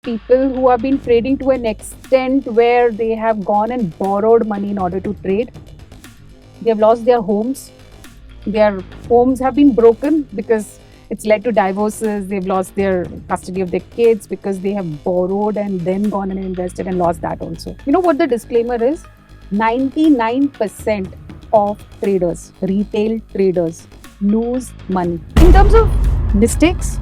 people who have been trading to an extent where they have gone and borrowed money in order to trade. They have lost their homes. Their homes have been broken because it's led to divorces. They've lost their custody of their kids because they have borrowed and then gone and invested and lost that also. You know what the disclaimer is? 99% of traders, retail traders, lose money. In terms of mistakes,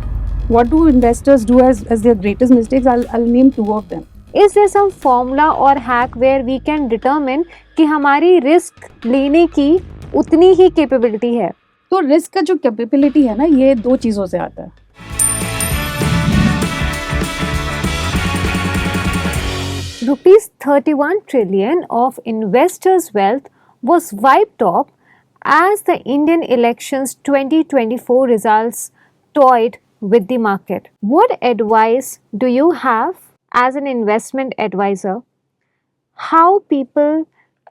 what do investors do as their greatest mistakes? I'll name two of them. Is there some formula or hack where we can determine कि हमारी risk लेने की उतनी ही capability है? तो risk का जो capability है ना, ये दो चीज़ों से आता है. Rupees 31 trillion of investors' wealth was wiped off as the Indian elections 2024 results toyed with the market. What advice do you have as an investment advisor? How people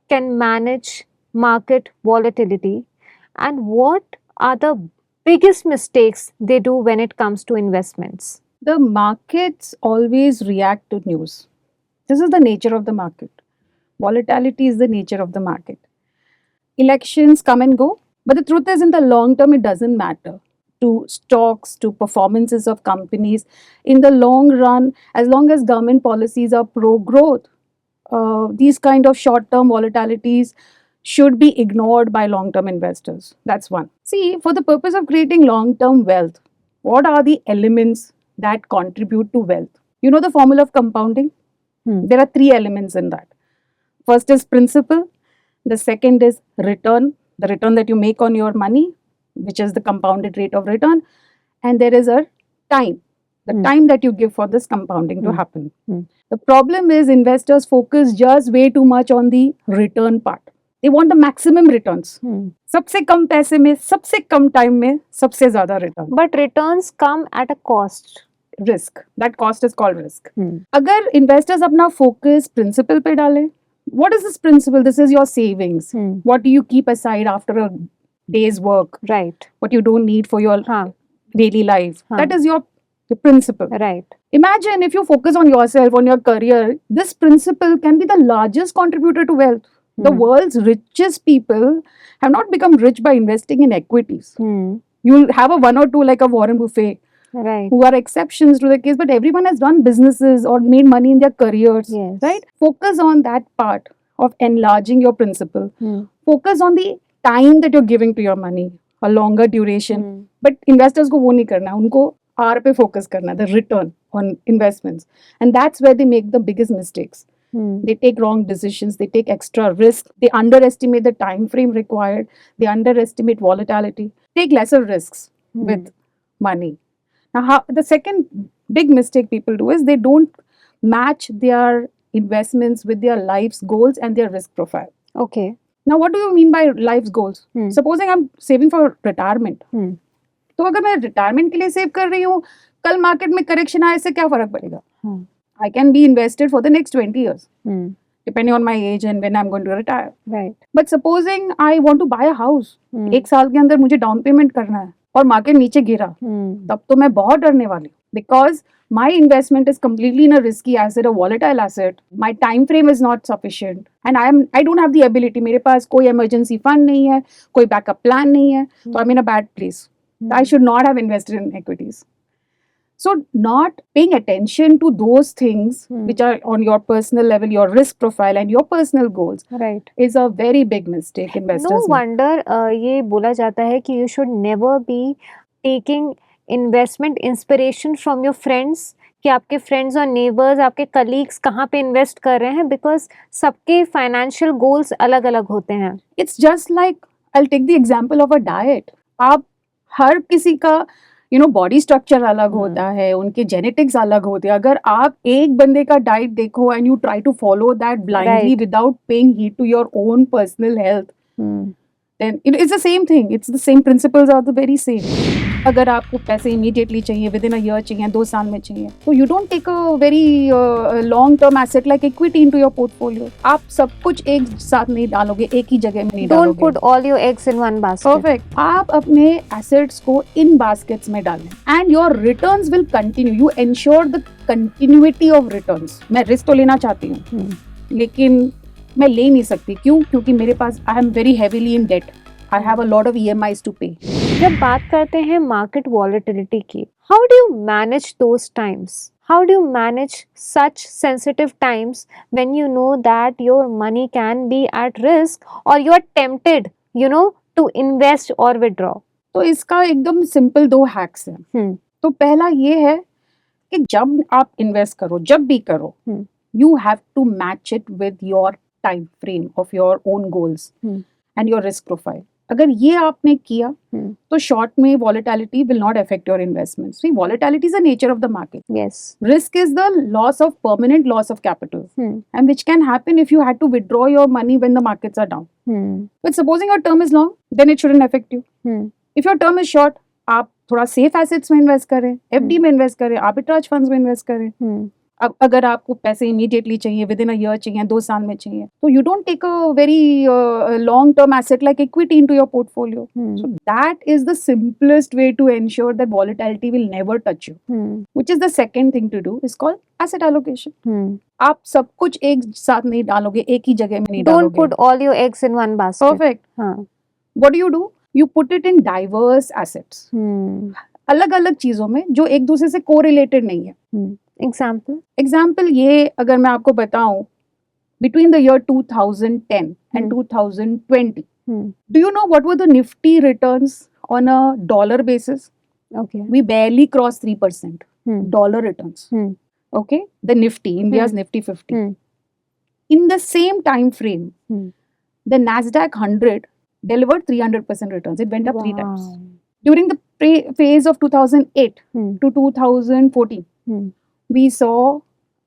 can manage market volatility and what are the biggest mistakes they do when it comes to investments? The markets always react to news. This is the nature of the market. Volatility is the nature of the market. Elections come and go, but the truth is, in the long term, it doesn't matter to stocks, to performances of companies. In the long run, as long as government policies are pro-growth, these kind of short-term volatilities should be ignored by long-term investors. That's one. See, for the purpose of creating long-term wealth, what are the elements that contribute to wealth? You know the formula of compounding? There are three elements in that. First is principal. The second is return, the return that you make on your money, which is the compounded rate of return. And there is a time, the time that you give for this compounding to happen. The problem is investors focus just way too much on the return part. They want the maximum returns. सबसे कम पैसे में, सबसे कम time में, सबसे ज़्यादा return. But returns come at a cost. Risk. That cost is called risk. अगर investors अपना focus principal पे डालें, what is this principle? This is your savings. What do you keep aside after a day's work? Right. What you don't need for your हाँ. daily life. That is your principle. Right. Imagine if you focus on yourself, on your career, this principle can be the largest contributor to wealth. The world's richest people have not become rich by investing in equities. You'll have a one or two like a Warren Buffett, Right. who are exceptions to the case, but everyone has run businesses or made money in their careers. Yes. Right? Focus on that part of enlarging your principle. Focus on the time that you're giving to your money, a longer duration. But investors को वो नहीं करना, उनको R पे focus करना, the return on investments. And that's where they make the biggest mistakes. They take wrong decisions, they take extra risk, they underestimate the time frame required, they underestimate volatility, take lesser risks with money. Now, the second big mistake people do is they don't match their investments with their life's goals and their risk profile. Okay. Now, what do you mean by life's goals? Supposing I'm saving for retirement. तो अगर मैं retirement के लिए save कर रही हूँ, कल market में करेक्शन आए से क्या फर्क पड़ेगा? I can be invested for the next 20 years, depending on my age and when I'm going to retire. Right. But supposing I want to buy a house, एक साल के अंदर मुझे डाउन पेमेंट करना है और मार्केट नीचे गिरा, तब तो मैं बहुत डरने वाली हूँ. Because my investment is completely in a risky asset, a volatile asset. My time frame is not sufficient, and I don't have the ability. मेरे पास कोई emergency fund नहीं है, कोई backup plan नहीं है, so I'm in a bad place. I should not have invested in equities. So not paying attention to those things which are on your personal level, your risk profile and your personal goals, Right. is a very big mistake investors No make. wonder ये बोला जाता है कि you should never be taking investment inspiration from your friends, कि आपके friends और neighbors, आपके colleagues कहाँ पे invest कर रहे हैं, because सबके financial goals अलग अलग होते हैं. It's just like, I'll take the example of a diet. आप हर किसी का बॉडी स्ट्रक्चर अलग होता है, उनके जेनेटिक्स अलग होते हैं. अगर आप एक बंदे का डाइट देखो and you try to follow that blindly without paying heed to your own personal health, then it's the same thing. It's the same principles are the very same. अगर आपको पैसे immediately चाहिए, within a year चाहिए, 2 साल में चाहिए, तो you don't take a very long term asset like equity into your portfolio. आप सब कुछ एक साथ नहीं डालोगे, एक ही जगह में नहीं Don't डालोगे. put all your eggs in one basket. Perfect. आप अपने assets को in baskets में डालें and your returns will continue. You ensure the continuity of returns. मैं risk तो लेना चाहती हूँ, लेकिन मैं ले नहीं सकती. क्यों? क्योंकि मेरे पास I am very heavily in debt. I have a lot of EMIs to pay. जब बात करते हैं मार्केट वॉलेटिलिटी की, how do you manage those times? How do you manage such sensitive times when you know that your money can be at risk और you are tempted to invest और withdraw? तो इसका एकदम simple 2 hacks हैं. तो पहला ये है कि जब आप इन्वेस्ट करो, जब भी करो, you have to match it with your time frame of your own goals and your risk profile. अगर ये आपने किया तो शॉर्ट में volatility will not affect your investments. Volatility is the nature of the market. Yes. Risk is the loss of permanent loss of capital, and which can happen if you had to withdraw your money when the markets are down. But supposing your term is long, then it shouldn't affect you. If your term is short, आप थोड़ा safe assets में invest करें, FD में invest करें, arbitrage funds में invest करें. अब अगर आपको पैसे immediately चाहिए, within a year चाहिए, 2 साल में चाहिए, तो you don't take a very long term asset like equity into your portfolio. So that is the simplest way to ensure that volatility will never touch you. Which is the second thing to do is called asset allocation. आप सब कुछ एक साथ नहीं डालोगे, एक ही जगह में नहीं Don't डालोगे. put all your eggs in one basket. Perfect. हाँ. What do? You put it in diverse assets. अलग अलग चीजों में जो एक दूसरे से कोरिलेटेड नहीं है. एग्जाम्पल ये अगर मैं आपको बताऊं, between the year 2010 and 2020, do you know what were the Nifty returns on a dollar basis? Okay. We barely crossed 3% dollar returns. Okay, the Nifty, India's Nifty 50. In the same time frame, the Nasdaq 100 delivered 300% returns. It went up 3 times. During the phase of 2008 to 2014, we saw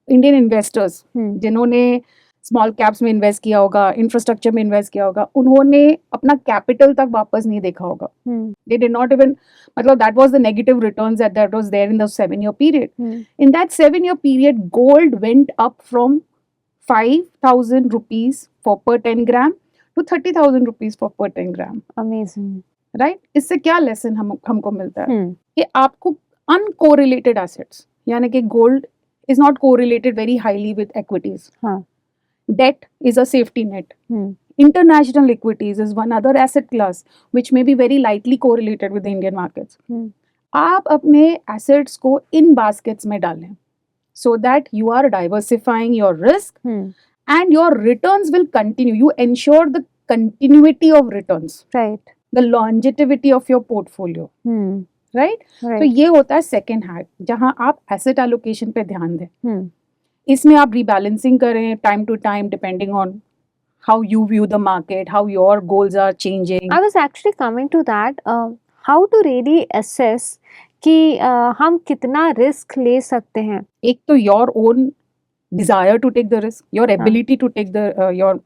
Indian investors जिन्होंने small caps में invest किया होगा, infrastructure में invest किया होगा, उन्होंने अपना capital तक वापस नहीं देखा होगा. They did not even, मतलब that was the negative returns that was there in the 7-year period. In that 7-year period, gold went up from 5,000 rupees for per 10 gram to 30,000 rupees for per 10 gram. Amazing. Right? इससे क्या lesson हमको मिलता है कि आपको uncorrelated assets, यानी कि gold is not correlated very highly with equities. Debt is a safety net. International equities is one other asset class which may be very lightly correlated with the Indian markets. आप अपने assets को in baskets में डालें so that you are diversifying your risk and your returns will continue. You ensure the continuity of returns. Right. The longevity of your portfolio. Right? तो ये होता है second hack, जहां आप एसेट एलोकेशन पे ध्यान दें. इसमें आप रीबैलेंसिंग करें time to time depending on how you view the market, how your goals are changing. I was actually coming to that, how to really assess कि हम कितना रिस्क ले सकते हैं. एक तो your own desire to take the risk, your ability to take the your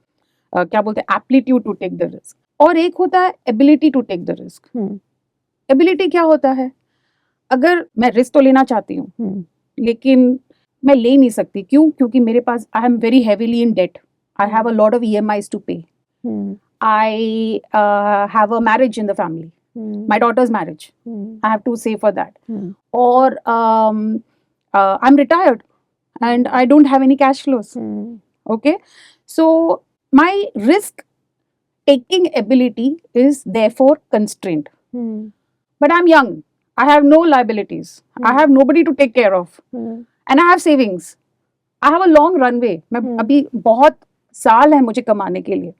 क्या बोलते हैं aptitude to take the risk, और एक होता है ability to take the risk. Ability क्या होता है? अगर मैं रिस्क तो लेना चाहती हूँ, लेकिन मैं ले नहीं सकती. क्यों? क्योंकि मेरे पास I am very heavily in debt. I have a lot of EMIs to pay. I have a marriage in the family, my daughter's marriage. I have to save for that. Or I'm retired and I don't have any cash flows. Okay, so my risk taking ability is therefore constrained. But I'm young. I have no liabilities. I have nobody to take care of. And I have savings. I have a long runway. मैं अभी बहुत साल है मुझे कमाने के लिए.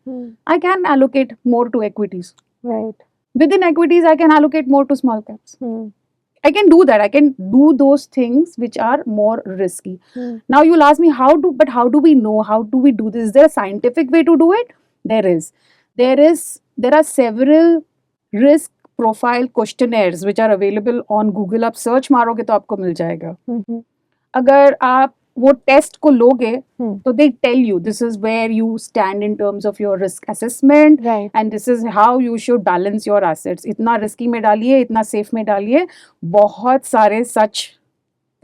I can allocate more to equities. Right. Within equities, I can allocate more to small caps. I can do that. I can do those things which are more risky. Now you'll ask me how do we know? How do we do this? Is there a scientific way to do it? There is. There are several risk profile questionnaires which are available on Google. आप search मारोगे तो आपको मिल जाएगा. अगर आप वो test को लोगे Hmm. तो they tell you this is where you stand in terms of your risk assessment Right. And this is how you should balance your assets. इतना रिस्की में डालिए, इतना सेफ में डालिए. बहुत सारे such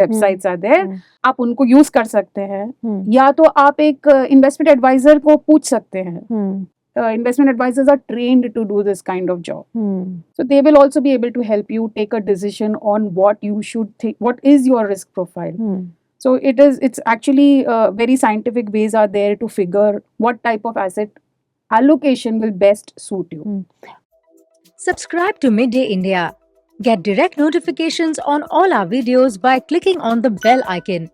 websites are there. Hmm. आप उनको यूज कर सकते हैं, Hmm. या तो आप एक इन्वेस्टमेंट एडवाइजर को पूछ सकते हैं. Hmm. Investment advisors are trained to do this kind of job, Hmm. so they will also be able to help you take a decision on what you should think, what is your risk profile. Hmm. So it's actually very scientific ways are there to figure what type of asset allocation will best suit you. Subscribe to Midday India. Get direct notifications on all our videos by clicking on the bell icon.